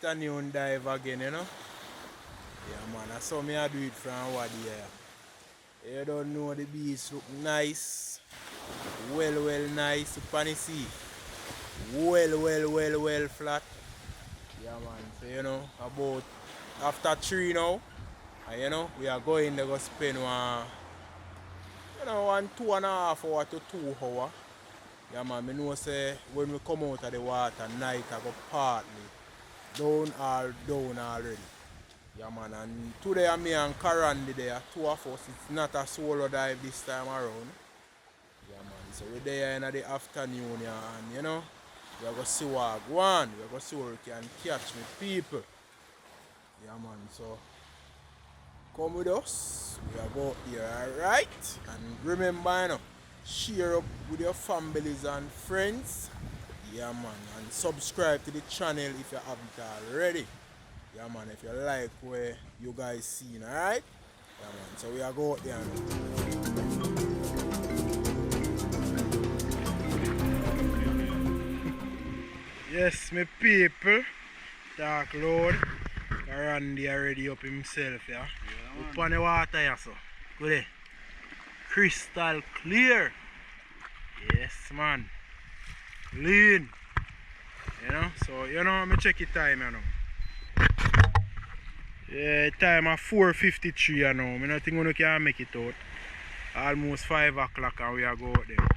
afternoon dive again, you know. Yeah man, that's how me I do it from over there. You don't know the beach look nice. Well nice upon the sea. Well flat. Yeah man, so you know, about after 3 now, and you know, we are going to go spend one 2.5 hour to 2 hour. Yeah man, I know say when we come out of the water night I go partly down already. Yeah man, and today me and Karan there, two of us, it's not a solo dive this time around. Yeah man, so we're there in the afternoon yeah, and you know, we are going to see what go on, we are going to see where we can catch me people. Yeah man, so come with us, we are going here, alright? And remember, you know, share up with your families and friends. Yeah man, and subscribe to the channel if you haven't already. Yeah man, if you like where you guys seen, alright? Yeah man, so we are going out there now. Yes, my people, dark Lord, Randy already up himself, yeah? Up on the water, yeah, so. Good day. Crystal clear. Yes, man. Lean. You know, so, you know, me check the time, you know. Yeah, time at 4:53, you know. I don't think we can make it out. Almost 5 o'clock and we are go out there.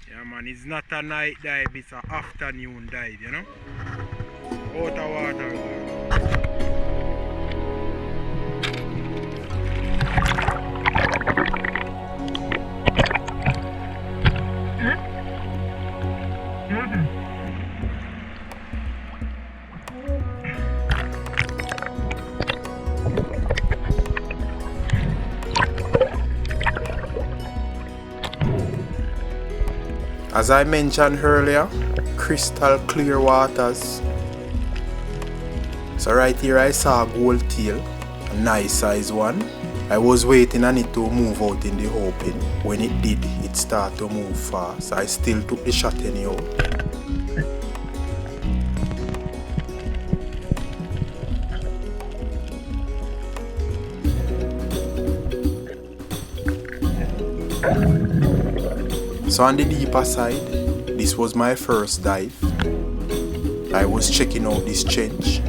Yeah, man, it's not a night dive, it's an afternoon dive, you know. Out of water. As I mentioned earlier, crystal clear waters. So right here I saw a gold tail, a nice size one. I was waiting on it to move out in the open. When it did, it started to move fast. I still took the shot anyhow. So on the deeper side, this was my first dive. I was checking out this trench.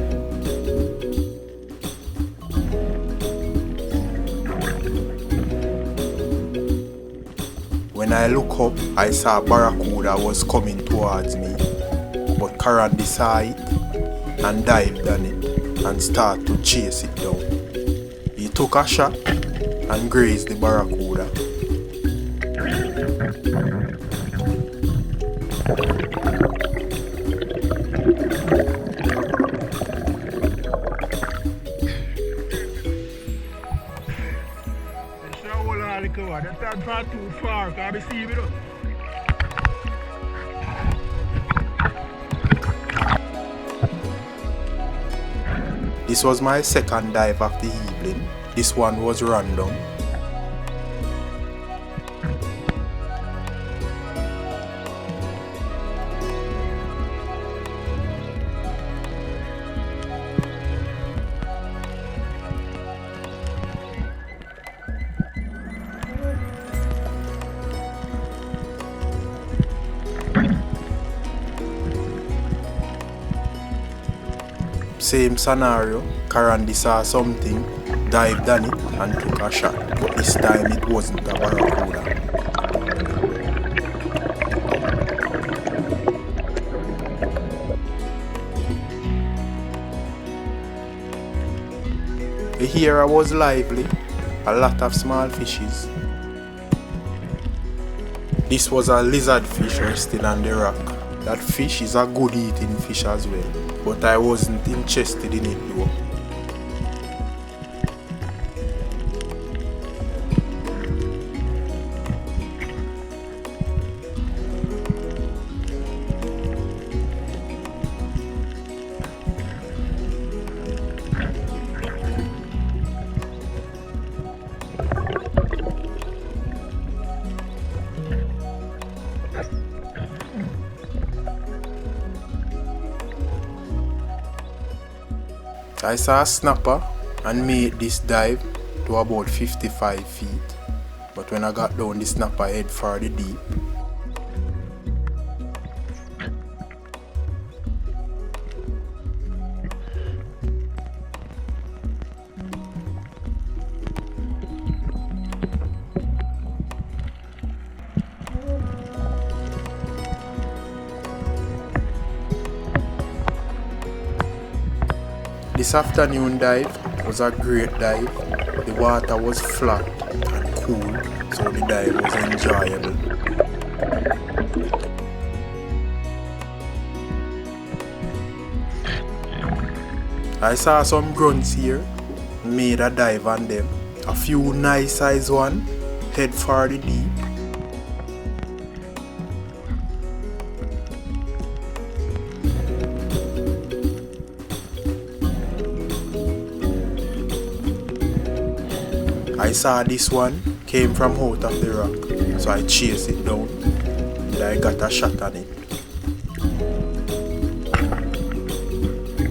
When I look up, I saw a barracuda was coming towards me. But Karan decided and dived on it and started to chase it down. He took a shot and grazed the barracuda. That's not too far, can you see me though? This was my second dive of the evening. This one was random. Same scenario, Karan saw something, dived on it and took a shot, but this time it wasn't a barracuda. The area was lively, a lot of small fishes. This was a lizard fish resting on the rock. That fish is a good eating fish as well, but I wasn't interested in it though. I saw a snapper and made this dive to about 55 feet. But when I got down, the snapper head for the deep. This afternoon dive was a great dive. The water was flat and cool, so the dive was enjoyable. I saw some grunts here, made a dive on them. A few nice size one, head for the deep. I saw this one came from out of the rock, so I chased it down and I got a shot on it.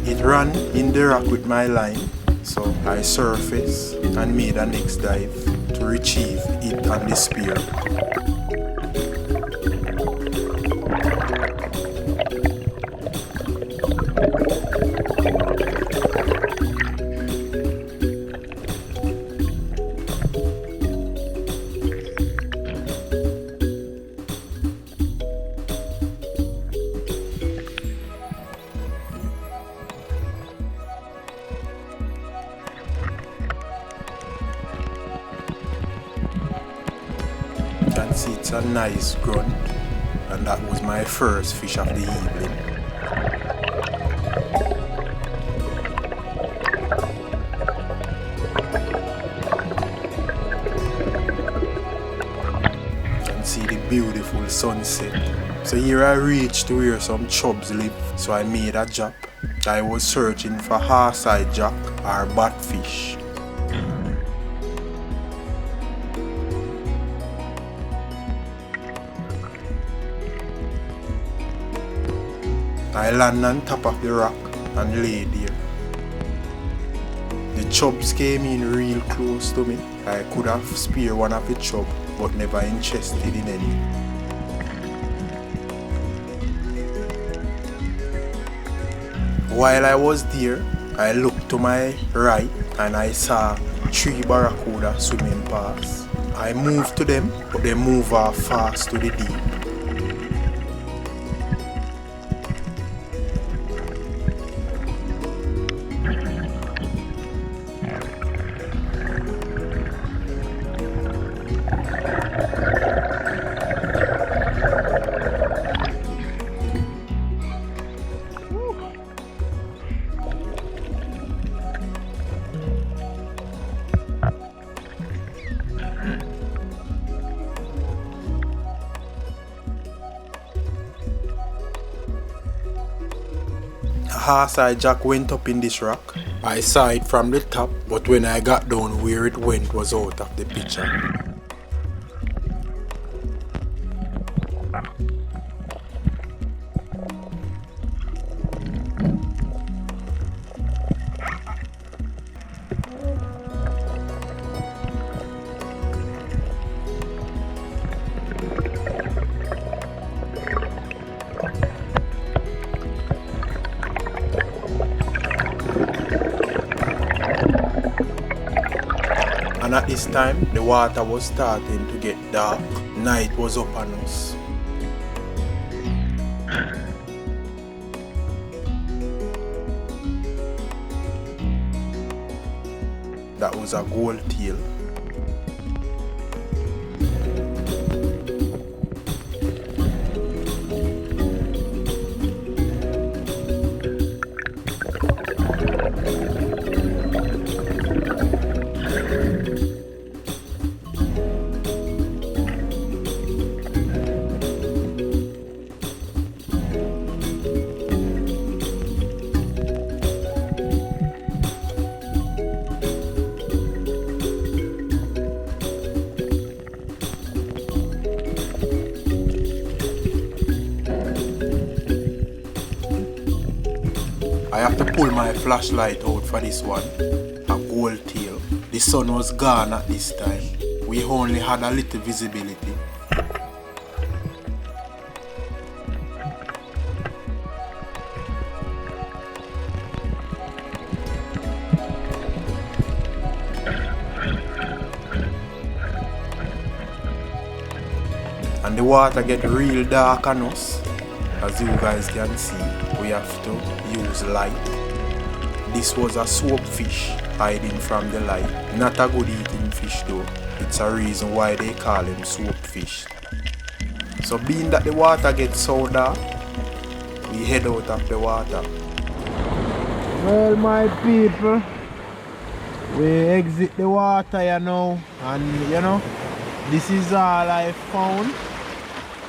It ran in the rock with my line, so I surfaced and made a next dive to retrieve it on the spear. You can see it's a nice grunt, and that was my first fish of the evening. You can see the beautiful sunset. So here I reached to where some chubs live, so I made a drop. I was searching for horse-eye jack or batfish. I landed on top of the rock and lay there. The chubs came in real close to me. I could have speared one of the chub, but never interested in any. While I was there, I looked to my right and I saw 3 barracuda swimming past. I moved to them, but they moved off fast to the deep. Horse-eye jack went up in this rock. I saw it from the top, but when I got down where it went was out of the picture. And at this time, the water was starting to get dark. Night was upon us. That was a gold tail. I have to pull my flashlight out for this one, a gold tail. The sun was gone at this time. We only had a little visibility. And the water get real dark on us. As you guys can see, we have to use light. This was a soap fish hiding from the light. Not a good eating fish though. It's a reason why they call him soap fish. So being that the water gets so dark, we head out of the water. Well, my people, we exit the water and this is all I found.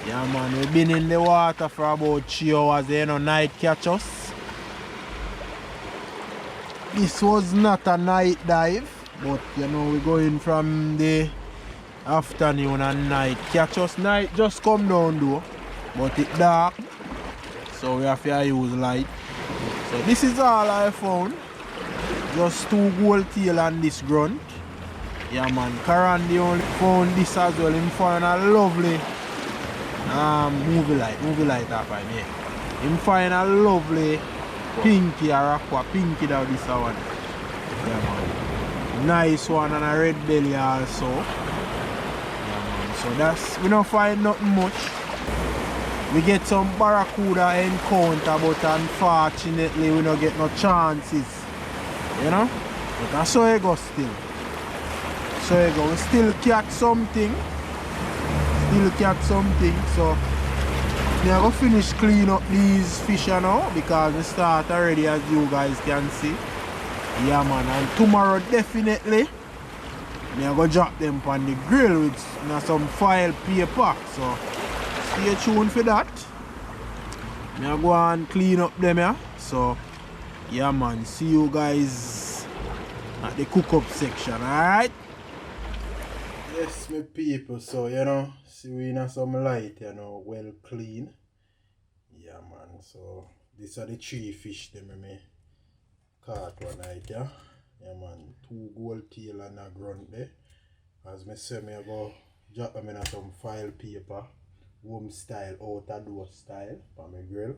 Yeah man, we've been in the water for about 3 hours, night catch us. This was not a night dive, but we're going from the afternoon and night catch us. Night just come down though, but it's dark, so we have to use light. So this is all I found. Just 2 gold tail and this grunt. Yeah man, Karandi only found this as well. Him find a lovely movie light up by me. Him find a lovely pinky or aqua pinky down this one. Yeah man. Nice one and a red belly also. Yeah man. So that's, we don't find nothing much. We get some barracuda encounter, but unfortunately we don't get no chances. But that's how it goes still. So you go, we still catch something. So we are going to finish clean up these fish now because we start already, as you guys can see. Yeah man, and tomorrow definitely we are going to drop them on the grill with some foil paper. So stay tuned for that. We are going to clean up them here. So yeah man, see you guys at the cook up section, alright? Yes, my people, so see we in some light, well clean. Yeah man, so these are the 3 fish them me caught one night, yeah. Yeah man, 2 gold tail and a grunt there. As me say, me go drop them in some foil paper, home style, out of door style for my grill.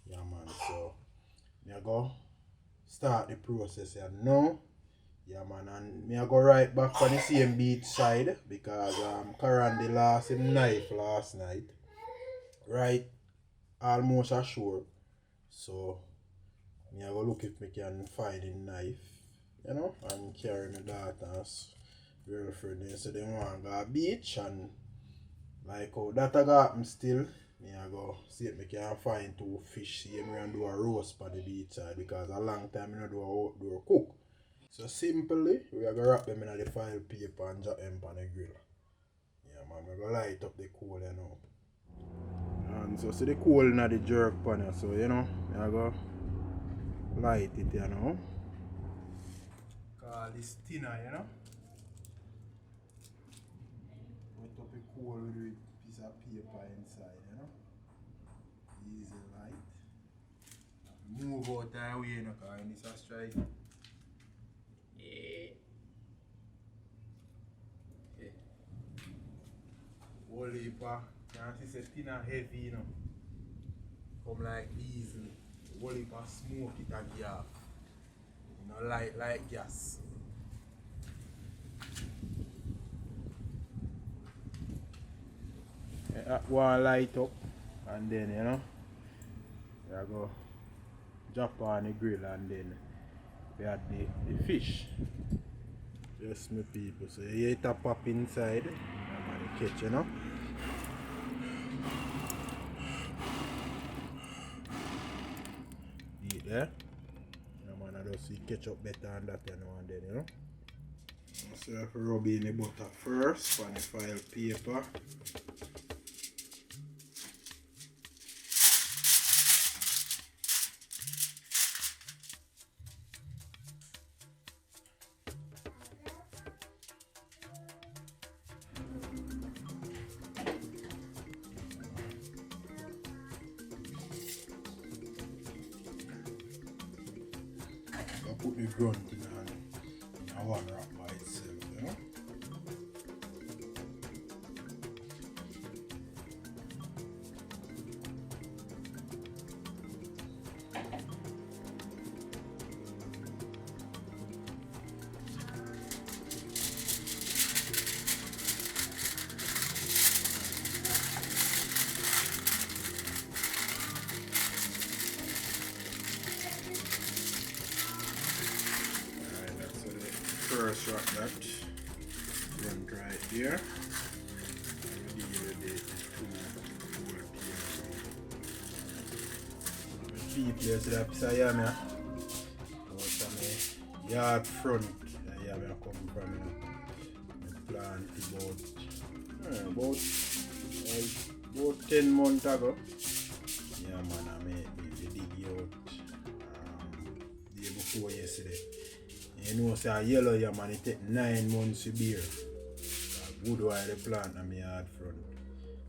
Yeah man, so me go start the process here now. Yeah man, and me I go right back on the same beach side because Karandi lost him knife last night. Right almost ashore. So me I go look if me can find him knife, and carry my daughter's girlfriend there. So they want to go beach and like how that I got him still. Me I go see if me can find 2 fish, see me and do a roast on the beach side because a long time I do a outdoor cook. So simply, we are going to wrap them in the foil paper and drop them on the grill. Yeah man, we're going to light up the coal And so see the coal in the jerk pan, so we are going to light it Call this thinner, Put up the coal with a piece of paper inside, Easy light. Move out that way, because it's a strike. Whole heap can't see say thin and heavy, Come like diesel. Whole heap smoke it and gas. Light like gas. That one light up and then I go drop on the grill and then we add the fish. Just my people. So you hear it a pop inside and the catch, Eat there. Man, I just see ketchup better than that and then, So you have to rub in the butter first on the foil paper. Put the grunting and one rock by itself, you know. First rock that run right here. Place that piece of yam here. Yard front yam here come from, you know. Plant about 10 months ago. Yeah man, I made the dig out day before yesterday. You know, say a yellow yam and it take 9 months to bear. Good while the plant on my yard front.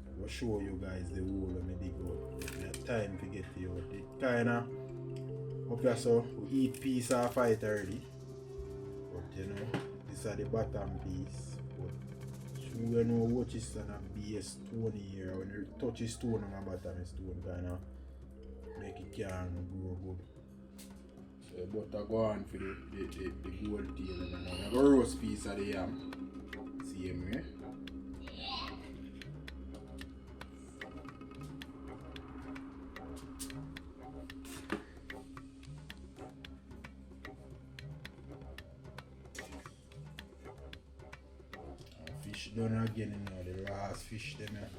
I will show you guys the hole when I dig out. It time to get it out. It kinda up here, so we eat piece of it already. But you know, this is the bottom piece. But you know what is on a base stone here. When you touch the stone on the bottom, stone kinda make it can grow good. But I go on for the gold tail and I go roast piece of the yam. Same way. Fish done again, you know, the last fish them here.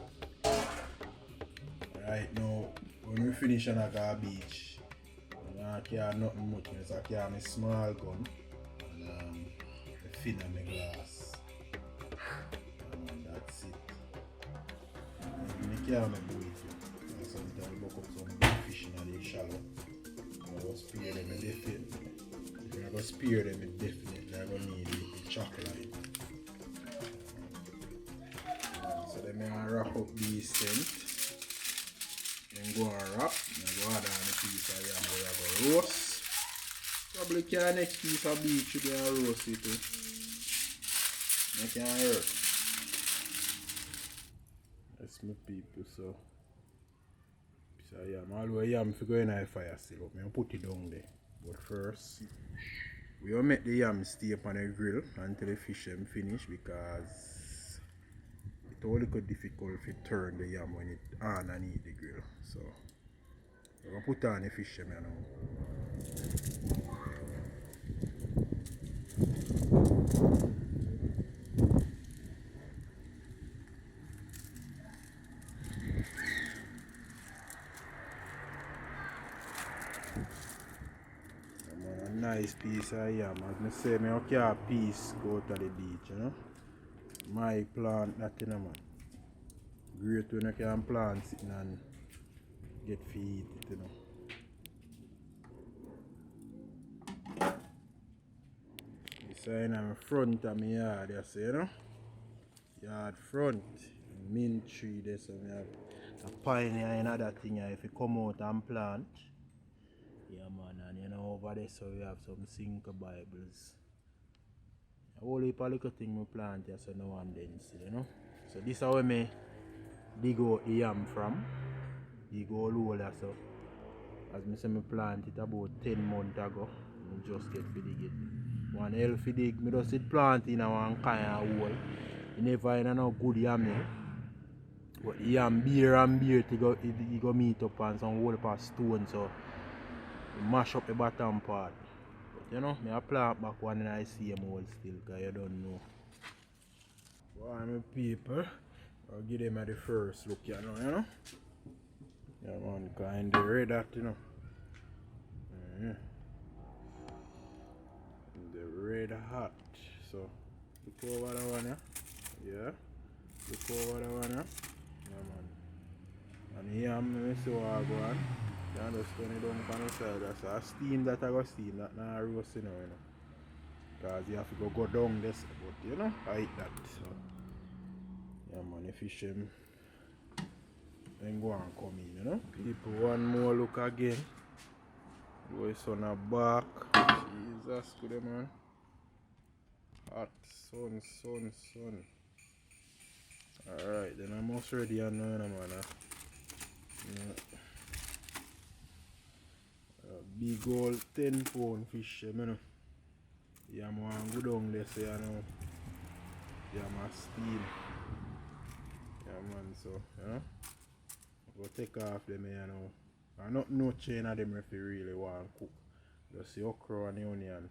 Right now, when we finish on a beach, I carry nothing much, I carry my small gun and the fin and my glass. And that's it. I carry my boat too. Sometimes I buck up some big fish in the shallow. I go spear them definitely. If I go spear them definitely, I go need the chalk line. So then I wrap up these scent. Then go and wrap, and go add on a piece of yam where I go roast. Probably can next piece of beef should be a roast it too. I can hurt. That's my people, so piece of yam. Although yam if you go in the fire still up, I put it down there. But first, we will make the yam stay up on the grill until the fish them finish because it's a little difficult to turn the yam when it's on underneath the grill. So we're going to put on the fish now. A nice piece of yam. As I say, I carry a piece go to the beach, you know. My plant that, you know, man. Great when you can plant sitting and get feed, you know. This is in front of my yard, you see, you know. Yard front, mint tree there, so I have a pioneer and other thing if you come out and plant. Yeah man, and you know over there so we have some zinc Bibles. A whole heap of little thing we plant here so no one then see, you know. So this is how I dig out the yam from. Dig all hole there so. As I say, I plant it about 10 months ago. I just get to dig it. One healthy dig, I just plant in one kind of hole. You never in no good yam there. But the yam bare and bare to go meet up on some whole part stone so you mash up the bottom part. But you know, I plant back one and I see them all still because you don't know. Why my people, I'll give them at the first look, you know. Yeah man, kind of red that, you know. The red hot. So look over that one, yeah. Look over that one, yeah man. And here I'm see what I go on. You just turn it down on the side. That's a steam that I go steam, that not roast, you know. Because you have to go down this, but you know, I eat that. So yeah man, the fish them then go and come in, you know. People one more look again. Boy son a back. Jeez. Jesus, good man. Hot sun. Alright, then I'm almost ready and now, man. Big old 10-pound fish, you know. Yeah, man, go down there, so you know. Yeah, man, steam. Yeah, man, so, you know. Go take off them, you know. And not no chain of them if you really want to cook. Just the okra and the onion,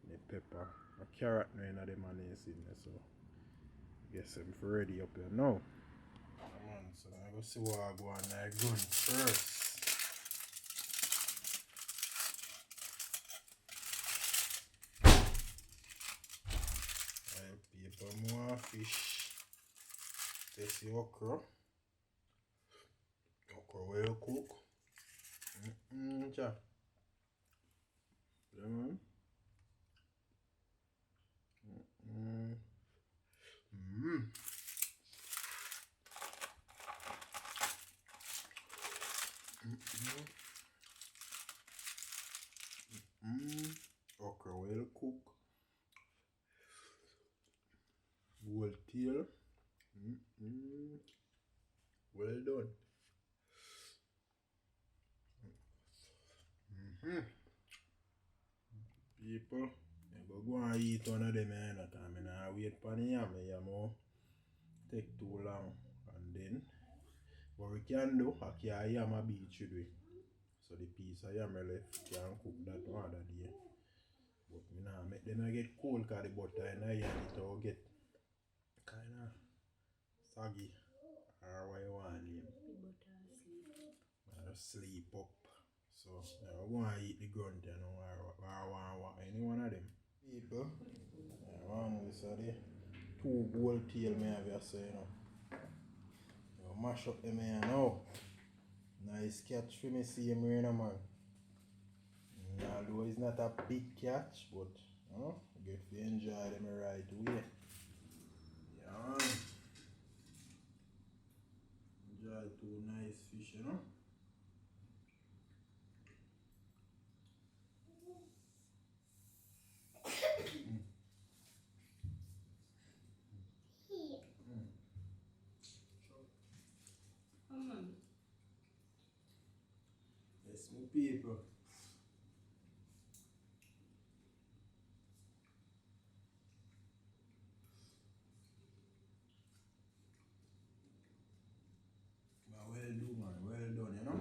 the pepper, a carrot now in them and in there, so guess them for ready up here now. Yeah, man, so I go see what I go on I gun first. Paper more fish. Taste the okra. Okra well cook. Chap. Yeah, man. Okra well cook. Whole tail. Well done. People, you go and eat one of them another time. I nah wait for the yam. Yam take too long. And then, what we can do, I can yam a beach with we. So the piece of yam left can cook that one other day. But we nah make them get cold because the butter in the yam it will get kinda soggy. Or what you want name. The butter sleep up. So yeah, we're going to eat the grunt, you know, or any one of them. People, yeah, one we saw the two gold tail me have here, so you know. You mash up them here now. Nice catch for me, see him here, man. Although it's not a big catch, but you know, get to enjoy them right away. Yeah, enjoy two nice fish, you know. Yes, my people. Well done, man. Well done, you know.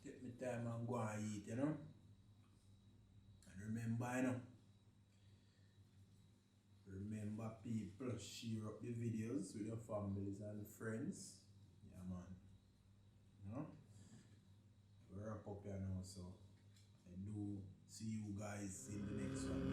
Take my time and go and eat, you know. And remember, you know. Remember, people, share up the videos with your families and friends. Yeah, man. You know? We wrap up here now, so I do see you guys in the next one.